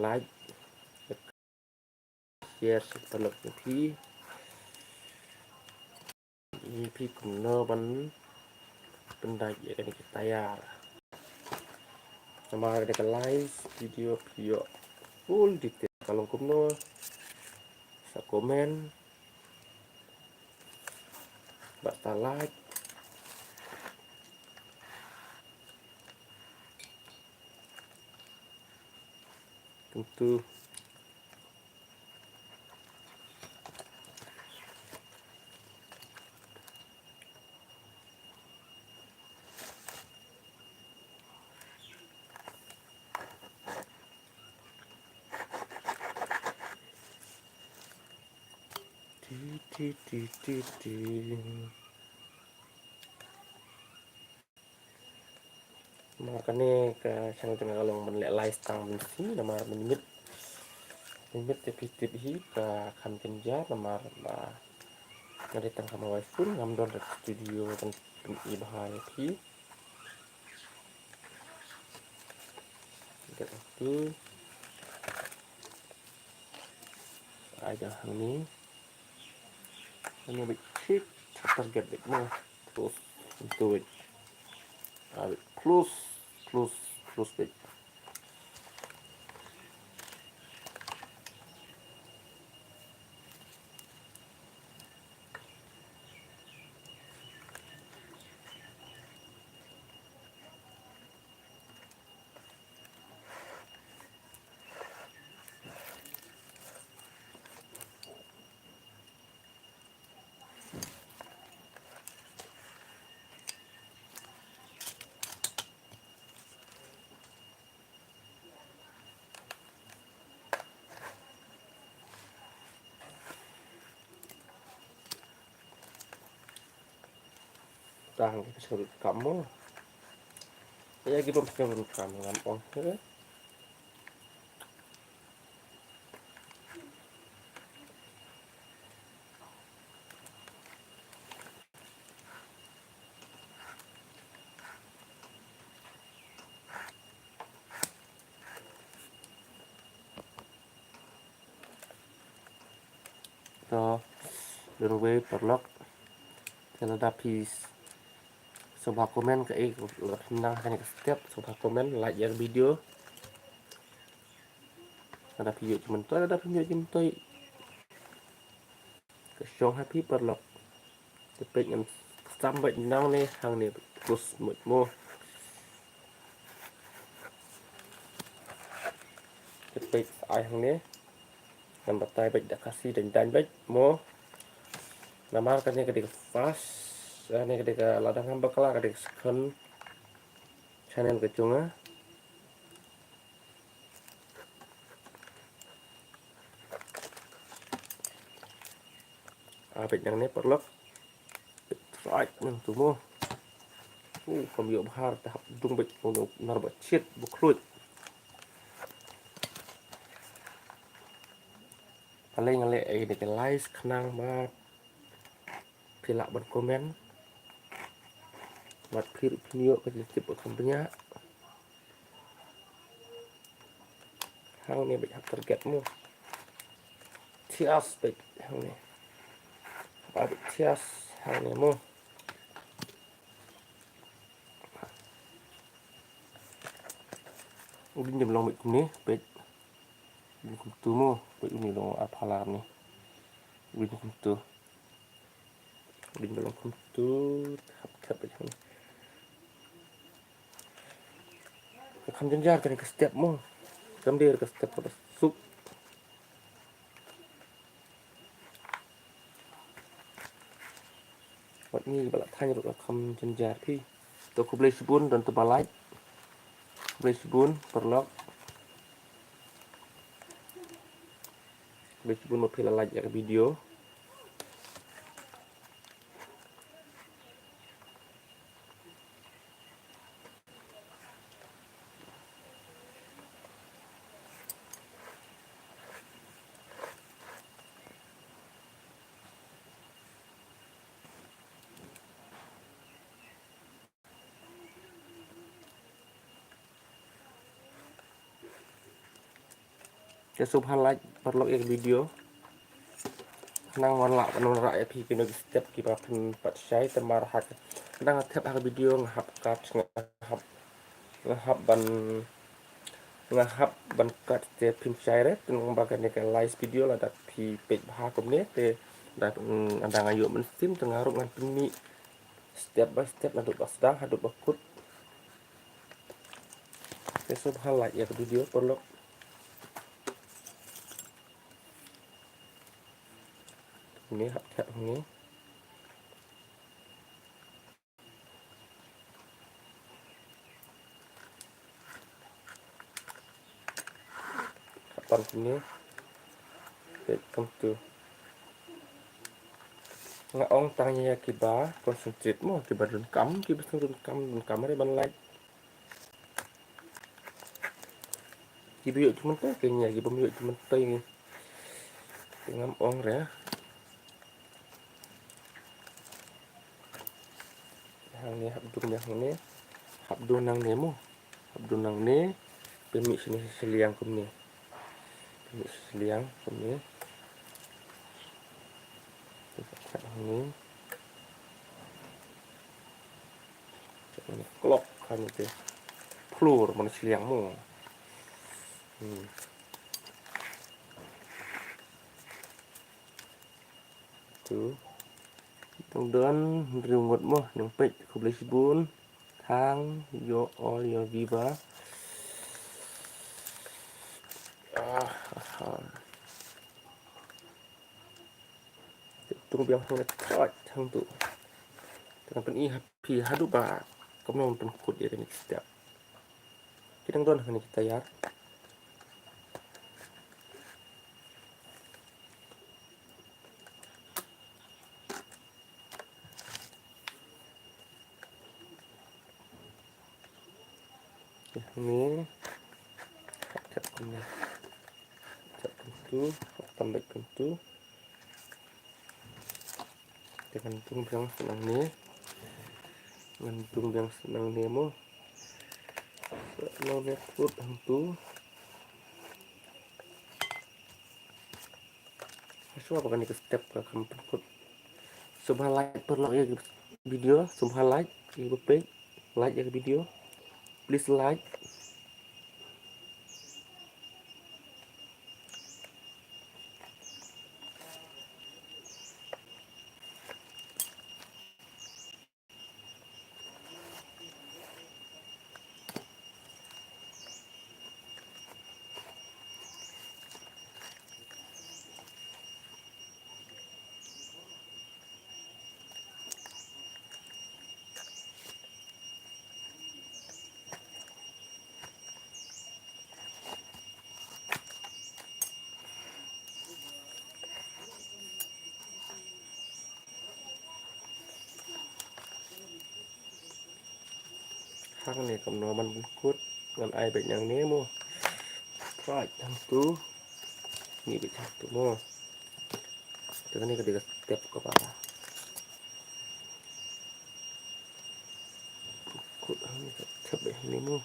like share subscribe EP kumno ban pendai ya kan kita ya sama ada like video full detail kalau kumno sa komen basta like tentu makanya ke channel tengah kalau menlek live tang sini nama menit tipis hi ke kam kenja nama ngade tang kama waisun ngam don studio dan ibahai pi itu aja ini big hit target big mo terus itu plus big tang surut kamu ya gitu surut kamu gampang ya so berway perlok kalau ada piece coba komen ke nang hanya setiap coba komen like yang video ada video cuma tuh ada video cuma tuh ke show happy perlok tapi yang sampai nang nih hang nih terus mo tapi ai hang nih yang batai baik dah kasih dan baik mo nama kan nih ketika fast ini ketika ladang hamba kelak ketika second channel kecunga abet yang ini perlu right tuh mo kami bahar tahap dung bet untuk narbat shit buklut paling ngale ini ke like kenang mat pilak berkomen mat kiri video ke tip kampenya hang ni banyak targetmu tias baik hang ni abet tias hang ni mo udin jam long baik ni baik ini tu mo baik ini long apalam ni udin tu udin long tu kap baik kam jenjar kan ke setiap mo kam dia ke setiap pada sup buat ni balak tanya buat kam jenjar pi to ku boleh sebun dan tebalai boleh sebun perlok boleh sebun mau pilih like ya video จะสุพรรณไลฟ์บนโลกเอกวิดีโอนั่งวันละวันละไอพีกินสเต็ปกี่แบบเป็นปัจจัยแต่มาหักนั่งเทียบหักวิดีโองับกัดงับบันกัดเจ็บพิมพ์ใจเลยเป็นbagianในการไลฟ์วิดีโอlah dat pi page bahasa kemudian te dat andang ayo mensim tengaruh ngan peni step by step naduk basdang haduk bakut te subhan like ya video perlu ini hak ini kapan ini come to ngaong tangnya kiba concentrate mo kiba dun kam ada ban like kiba yuk cuma tuh kayaknya kiba yuk cuma tuh ini ngam ong ya yang ini habdun nang nemo habdun nang ne pemik sini seliang kumni pemik seliang kumni ini klok kan itu plur mana seliangmu tuh tong đơn rừng một mô nông pịch khúc lấy sĩ bún thang yo all your viva tung biang không lại thang tụ dengan pen i happy hadu ba kamu mau pen kut ya ini setiap kita don ini kita ya ini cat kentu tambah kentu dengan tung biang senang nih dengan tung biang senang nih mo no network kentu Masuk apa kan ini step ke kamu put subhan like perlu ya video subhan like ibu page like ya video please like hang này cầm nó bắn cút còn ai bệnh yang nế mua right thằng tú nghĩ bị thằng tú mua từ cái này cái step của bạn cút hang thấp bệnh nế mua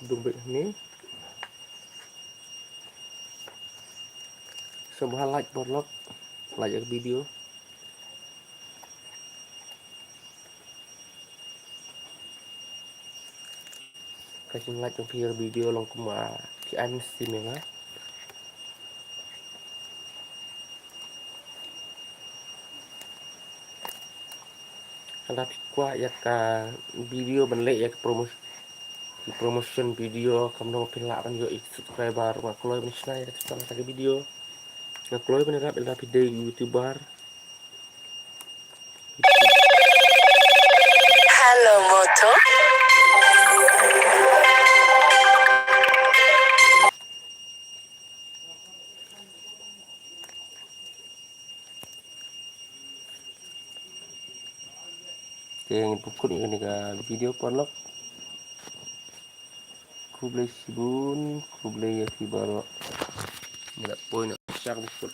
dùng bệnh nế semua like blog like cái video kasih like trong video long kuma thì anh xin mình á karena kuah ya ka video benlek ya promotion video kamu mau pilih kan yo subscriber nggak keluar misalnya ya setelah tadi video nggak keluar bener ada video youtuber Halo Moto yang pukul ini kan video porlok kublai sibun kublai ya baru nggak poin siang pukul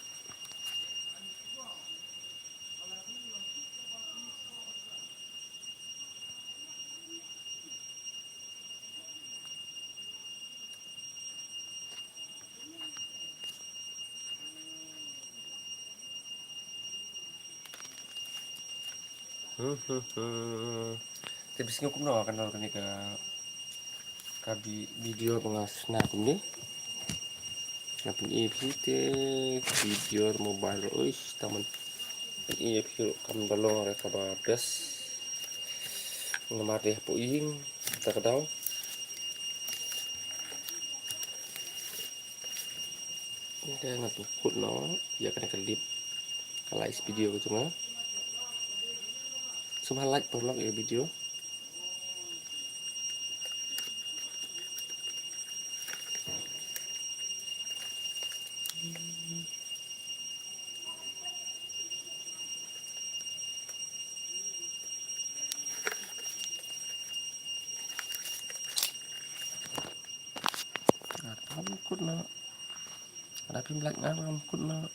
Tapi sing hukum no kan kalau ni kabi video pengas na kum ni. Napin EP video mobile ois taman EP kam dalong reka badas ngamar deh puing terkadang ini ngatukut no ya kena kelip kalais video cuma semua like perlu ya video ikut na ada pim like ngan ikut na